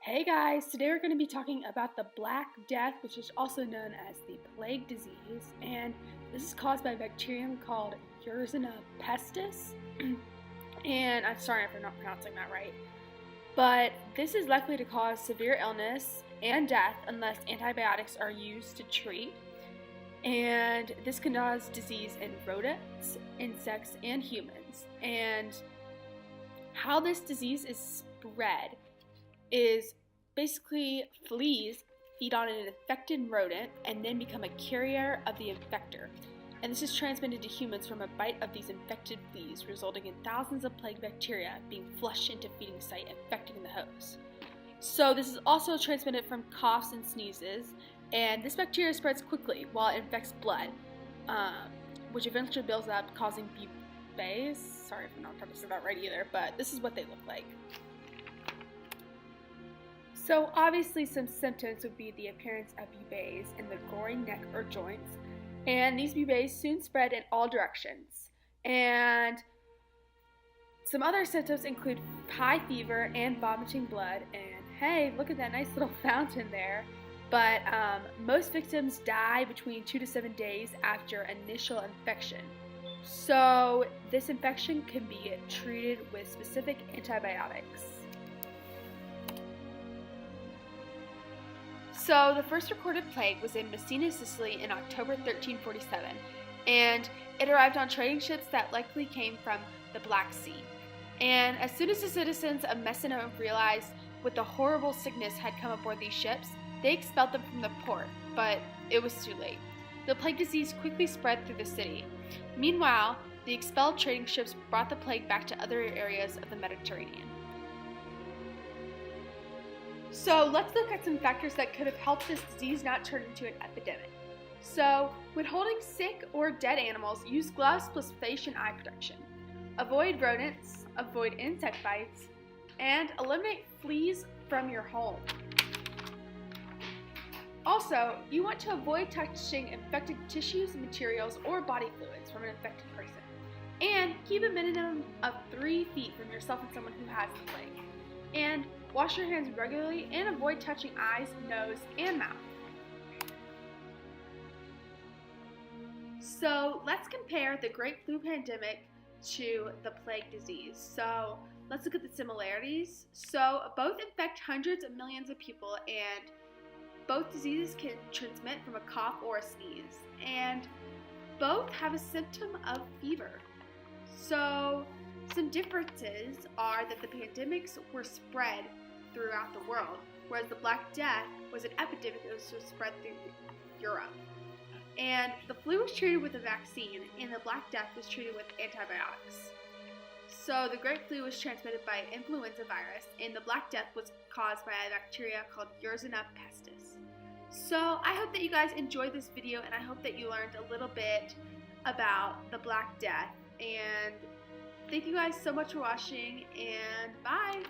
Hey guys, today we're going to be talking about the Black Death, which is also known as the plague disease, and this is caused by a bacterium called Yersinia pestis, and I'm sorry if I'm not pronouncing that right, but this is likely to cause severe illness and death unless antibiotics are used to treat, and this can cause disease in rodents, insects, and humans. And how this disease is spread is basically fleas feed on an infected rodent and then become a carrier of the infector. And this is transmitted to humans from a bite of these infected fleas, resulting in thousands of plague bacteria being flushed into feeding site, infecting the host. So this is also transmitted from coughs and sneezes, and this bacteria spreads quickly while it infects blood, which eventually builds up, causing bubes. Sorry if I'm not pronouncing that right either, but this is what they look like. So obviously some symptoms would be the appearance of bubes in the groin, neck, or joints, and these bubes soon spread in all directions. And some other symptoms include high fever and vomiting blood, and hey, look at that nice little fountain there. But most victims die between 2 to 7 days after initial infection. So this infection can be treated with specific antibiotics. So the first recorded plague was in Messina, Sicily in October 1347, and it arrived on trading ships that likely came from the Black Sea. And as soon as the citizens of Messina realized what the horrible sickness had come aboard these ships, they expelled them from the port, but it was too late. The plague disease quickly spread through the city. Meanwhile, the expelled trading ships brought the plague back to other areas of the Mediterranean. So let's look at some factors that could have helped this disease not turn into an epidemic. So when holding sick or dead animals, use gloves plus face and eye protection. Avoid rodents, avoid insect bites, and eliminate fleas from your home. Also, you want to avoid touching infected tissues, materials, or body fluids from an infected person. And keep a minimum of 3 feet from yourself and someone who has the plague. And wash your hands regularly and avoid touching eyes, nose, and mouth. So let's compare the Great Flu Pandemic to the plague disease. So let's look at the similarities. So both infect hundreds of millions of people, and both diseases can transmit from a cough or a sneeze. And both have a symptom of fever. So some differences are that the pandemics were spread throughout the world, whereas the Black Death was an epidemic that was spread through Europe. And the flu was treated with a vaccine, and the Black Death was treated with antibiotics. So the Great Flu was transmitted by influenza virus, and the Black Death was caused by a bacteria called Yersinia pestis. So I hope that you guys enjoyed this video, and I hope that you learned a little bit about the Black Death. And thank you guys so much for watching, and bye!